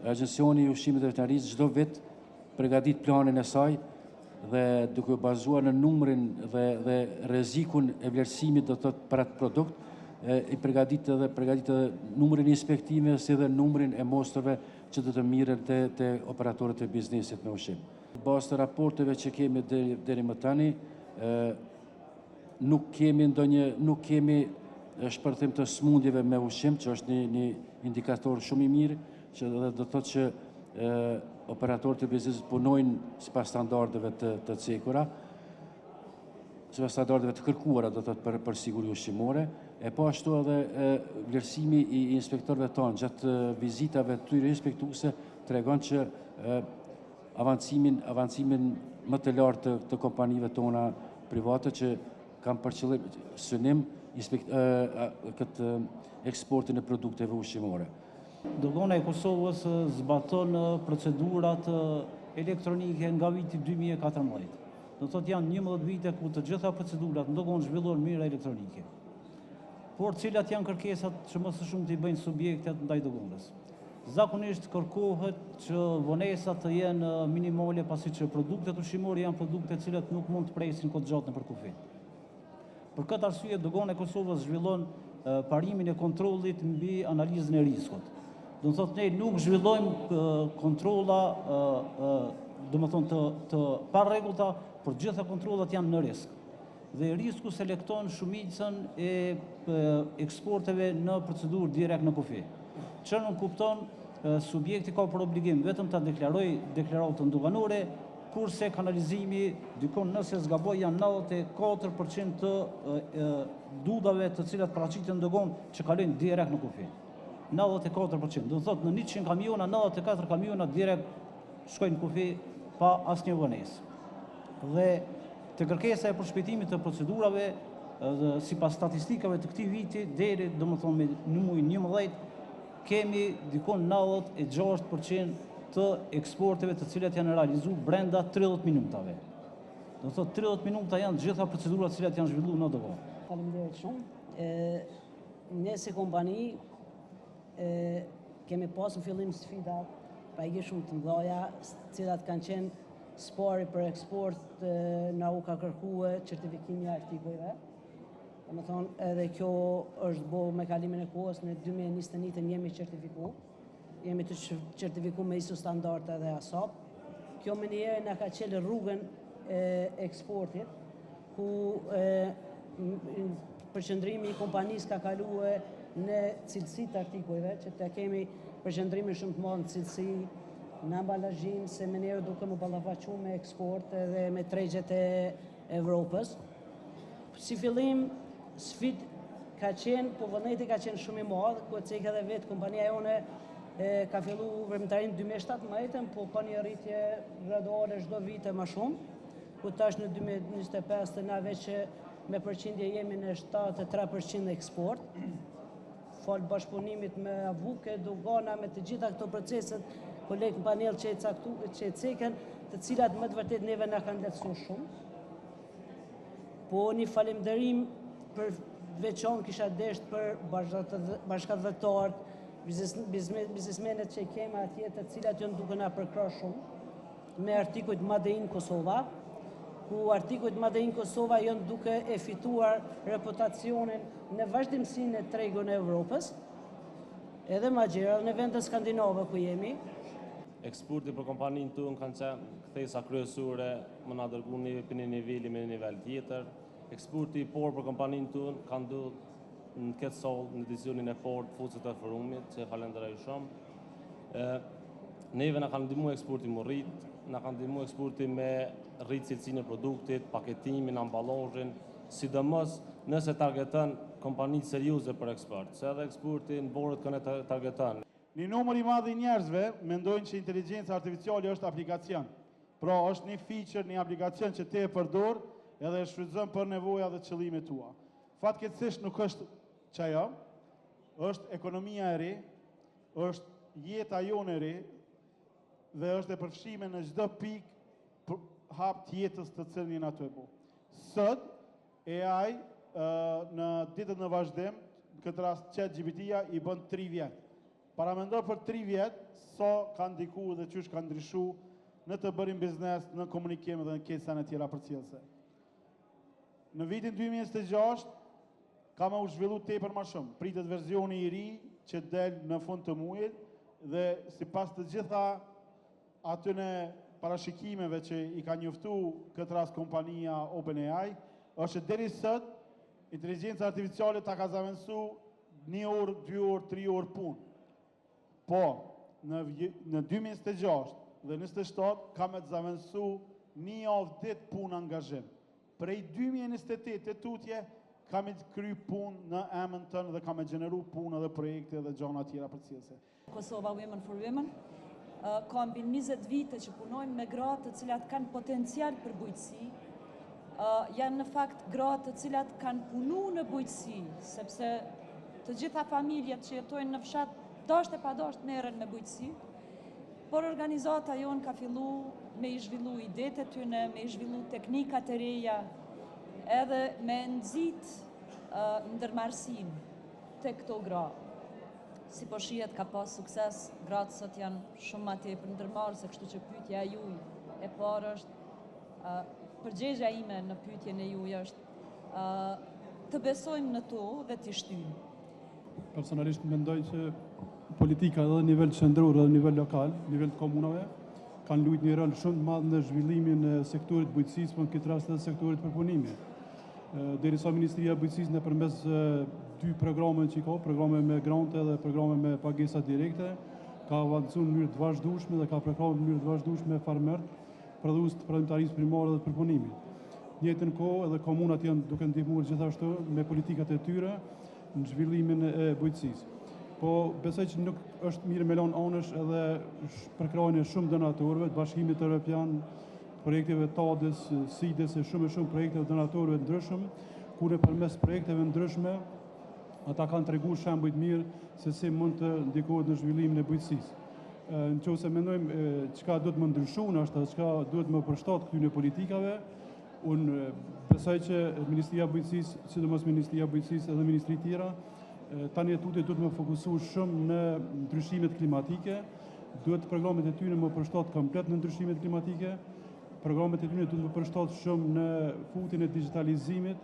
Agjensioni i Ushqimit dhe Veterinarisë çdo vit përgatit planin e saj dhe duke bazuar në numrin dhe rrezikun e vlerësimit do të thotë për atë produkt, i përgatit edhe numrin e inspektimeve si dhe numrin e mostrave që do të mirën te operatorët e biznesit me ushqim. Bazë të raporteve që kemi deri më tani, nuk kemi shpërthim të smundjeve me ushqim, që është një indikator shumë i mirë, që do të thotë që operatorët e biznesit punojnë sipas standardeve të cekura, sipas standardeve të kërkuara do të thotë për siguri ushqimore, e po ashtu edhe vlerësimi i inspektorëve tonë gjatë vizitave të tyre inspektuese tregon që avancimin më të lartë të kompanive tona private që kanë për qëllim synim këtë eksportin e produkteve ushqimore. Dogana e Kosovës zbaton procedurat elektronike nga viti 2014. Do thotë janë 11 vite ku të gjitha procedurat në dogonë zhvillohen në mënyrë elektronike. Por cilat janë kërkesat që më së shumti i bëjnë subjektet ndaj dogonës. Zakonisht kërkohet që vonesat të jenë minimale pasi që produktet ushqimore janë produkte të cilat nuk mund të presin kohë gjatë nëpër kufi. Për këtë arsye dogana e Kosovës zhvillon parimin e kontrollit mbi analizën e riskut. Do të thotë ne nuk zhvillojmë kontrolla të parregullta, por gjitha kontrollat janë në risk. Dhe risku selekton shumicën e eksporteve në procedurë direkt në kufi. Që nuk kupton subjekti ka për obligim vetëm ta deklaroj deklaratën doganore, kurse kanalizimi dikon nëse zgaboj janë 94% të dudave të cilat paraqiten në dogonë që kalojnë direkt në kufi. 94%. Do të thotë në 100 kamiona, 94 kamiona direkt shkojnë në kufi pa asnjë vonesë. Dhe të kërkesa e përshpejtimit të procedurave sipas statistikave të këtij viti deri domethënë në muajin 11 kemi dikon 96% të eksporteve të cilat janë realizuar brenda 30 minutave. Do të thotë 30 minuta janë gjitha procedurat të cilat janë zhvilluar në dogonë. Faleminderit shumë. Ne si kompani kemi pasur në fillim sfida pajisht shumë të mëdha, të cilat kanë qenë spari për eksport, na u ka kërkuar certifikimi i artikujve. Domethënë edhe kjo është bo me kalimin e kohës, në 2021 jemi certifikuar. Jemi të certifikuar me ISO standarde dhe ASAP. Kjo më njëherë na ka qelë rrugën e eksportit, ku përqendrimi i kompanisë ka kaluar në cilësi të artikujve, që të kemi përqendrimin shumë të madh në cilësi, në ambalazhim, se më njëherë duke më ballafaquar me eksport dhe me tregjet e Evropës. Si fillim, sfidë ka qenë, po vullneti ka qenë shumë i madh, ku cek edhe vetë kompania jone ka filluar veprimtarinë 2017, po ka një rritje graduale çdo vit më shumë, ku tash në 2025 të na veç me përqindje jemi në 73% eksport. Fal bashkëpunimit me avuke, dogana, me të gjitha këto proceset, kolegë në panel që e ceken, të cilat më të vërtet neve na kanë lehtësuar shumë. Po një falemnderim për veçan kisha desht për bashkëdhëtarët, biznesmenet që kemi atje, të cilat janë duke na përkrahur shumë, me artikujt Made in Kosova, ku artikujt Made in Kosova janë duke e fituar reputacionin në vazhdimsinë e tregun e Evropës, edhe ma gjera në vendet skandinave ku jemi. Eksporti për kompaninë tonë kanë qenë kthesa kryesore, më na dërguar në një niveli me një nivel tjetër. Eksporti i parë për kompaninë tonë ka ndodhur në këtë sallë në edicionin e parë të fucit të forumit, që falenderoj shumë. Neve na kanë ndihmuar eksporti më rrit, na kanë ndihmuar eksporti me rrit cilësinë e produktit, paketimin, amballazhin, sidomos nëse targeton kompani serioze për eksport, se edhe eksporti në borët kanë targeton. Një numër i madh i njerëzve mendojnë që inteligjenca artificiale është aplikacion. Pra është një feature, një aplikacion që te e përdor edhe e shfrytëzon për nevoja dhe qëllimet tua. Fatkeqësisht nuk është çajo, është ekonomia e re, është jeta jonë e re dhe është e përfshime në çdo pikë hap të jetës të cilën jena të e bu. Sot AI në ditët në vazhdim, në këtë rast ChatGPT-ja i bën 3 vjet. Paramendoj për 3 vjetë, sa ka ndiku dhe qysh ka ndryshu në të bërim biznes, në komunikim dhe në kesan e tjera për cilëse. Në vitin 2026, ka me u zhvillu tepër ma shumë. Pritet verzioni i ri që del në fund të muajit dhe si pas të gjitha atyne parashikimeve që i ka njoftu këtë rast kompania OpenAI, është që deri sot, inteligjenca artificiale ta ka zavendësu 1 orë, 2 orë, 3 orë punë. Po, në 2026 dhe 27 ka me të zavendësu 1 javë ditë punë angazhim. Prej 2028 të tutje, ka me të kry punë në emën tënë dhe ka me gjeneru punë dhe projekte dhe gjona tjera për cilëse. Kosova Women for Women ka mbi 20 vite që punojmë me gratë të cilat kanë potencial për bujqësi, janë në fakt gratë të cilat kanë punu në bujqësi, sepse të gjitha familjet që jetojnë në fshat, dasht e pa dasht merren me bujqësi, por organizata jonë ka fillu me i zhvillu idetë e tyne, me i zhvillu teknikat e reja, edhe me nëzit ndërmarsin të këto gra. Si po shihet ka pas sukses, gratë sot janë shumë ma tepër ndërmarrë, se kështu që pyetja e juaj e parë është, përgjegjja ime në pyetjen e juaj është të besojmë në to dhe t'i shtyjmë. Personalisht mendoj që politika edhe në nivel qendror edhe në nivel lokal, në nivel të komunave, kanë luajtur një rol shumë të madh në zhvillimin e sektorit bujqësisë, por në këtë rast edhe sektorit përpunimit. Derisa Ministria e Bujqësisë nëpërmes 2 programe që ka, programe me grante dhe programe me pagesa direkte, ka avancuar në mënyrë të vazhdueshme dhe ka përkrahur në mënyrë të vazhdueshme farmerët, prodhues të prodhimtarisë primare dhe të përpunimit. Në njëjtën kohë edhe komunat janë duke ndihmuar gjithashtu me politikat e tyre në zhvillimin e bujqësisë. Po besoj që nuk është mirë me lënë anësh edhe përkrahjen e shumë donatorëve të Bashkimit Evropian, projekteve TADES, SIDES e shumë projekteve donatorëve ndryshëm, ku nëpërmes projekteve ndryshme ata kanë treguar shembuj të mirë se si mund të ndikohet në zhvillimin e bujqësisë. Nëse mendojmë çka duhet më ndryshu, ndoshta çka duhet më përshtat këtyre politikave, unë besoj që Ministria e Bujqësisë, sidomos Ministria e Bujqësisë edhe ministri tjera, tani duhet më fokusuar shumë në ndryshimet klimatike, duhet programet e tyre më përshtat komplet në ndryshimet klimatike. Programet e tyre duhet më përshtat shumë në futin e digitalizimit,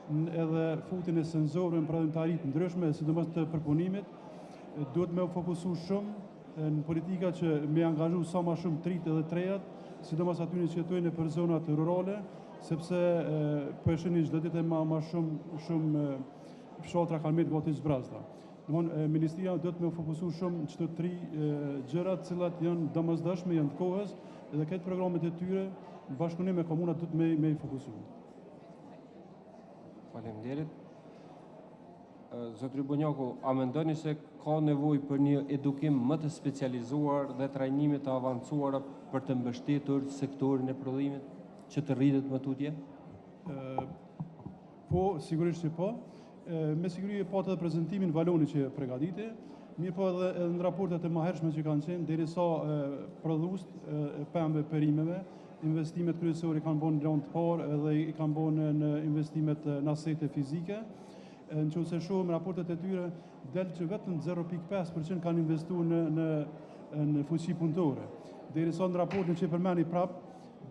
edhe futin e senzorëve në prodhimtaritë ndryshme, sidomos të përpunimit. Duhet me u fokusu shumë në politika që me angazhu sa ma shumë tritë edhe trejat, sidomos atyre që jetojnë për zonat rurale, sepse po e shihni çdo ditë ma shumë fshatra kanë me të gati zbrazda. Domthonë Ministria duhet me u fokusu shumë në çdo 3 gjëra të cilat janë domosdoshme, janë të kohës, edhe këtë programet e tyre në bashkëpunim me komunat duhet me i fokusu. Faleminderit. Zotri Bonjaku, a mendoni se ka nevojë për një edukim më të specializuar dhe trajnime të avancuara për të mbështetur sektorin e prodhimit që të rritet më tutje? Po, sigurisht që po. Me siguri po të prezentimin valoni që pregaditi, mirë po edhe në raportet e mahershme që kanë qenë, derisa prodhues pemëve perimeve, investimet kryesore kanë bënë në raund të parë edhe i kanë bënë në investimet në asete fizike. Nëse shohim raportet e tyre, del që vetëm 0.5% kanë investuar në fuqi punëtore. Derisa në raportin që përmeni prap,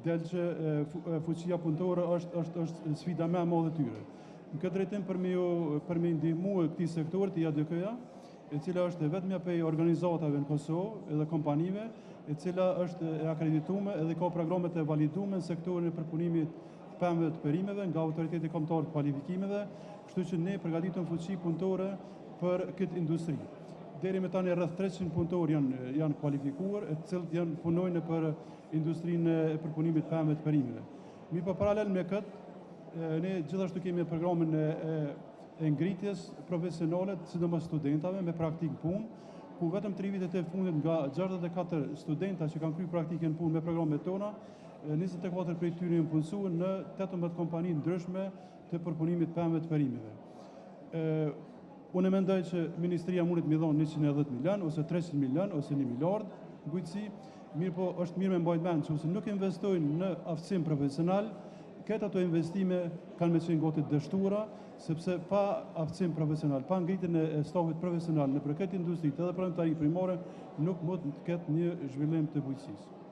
del që fuqia punëtore është sfida më e madhe tyre. Në këtë drejtim për me ndihmu këtij sektorit i ADK-ja, e cila është vetëm prej organizatave në Kosovë edhe kompanive, e cila është e akredituar edhe ka programet e validuar në sektorin e përpunimit pemëve të perimeve nga Autoriteti Kombëtar të Kualifikimeve, kështu që ne përgatitëm fuqi punëtore për këtë industri. Deri me tani rreth 300 punëtor janë kualifikuar, e të cilët punojnë për industrinë e përpunimit pemëve të perimeve. Mi po paralel me këtë, ne gjithashtu kemi programin e ngritjes profesionale, sidomos studentave me praktikë punë, ku vetëm 3 vitet e fundit nga 64 studenta që kanë kryer praktikën punë me programet tona, 24 prej tyre janë punësuar në 18 kompani ndryshme të përpunimit pemëve të perimeve. Unë mendoj që Ministria mundet me dhon 110 milion ose 300 milion ose 1 miliard bujqësi, mirë po është mirë me mbajtur mend që ose nuk investojnë në aftësim profesional, këtë ato investime kanë me qenë gati dështuara, sepse pa aftësim profesional, pa ngritjen e stafit profesional në këtë industri edhe pronëtari primore, nuk mund të ketë një zhvillim të bujqësisë.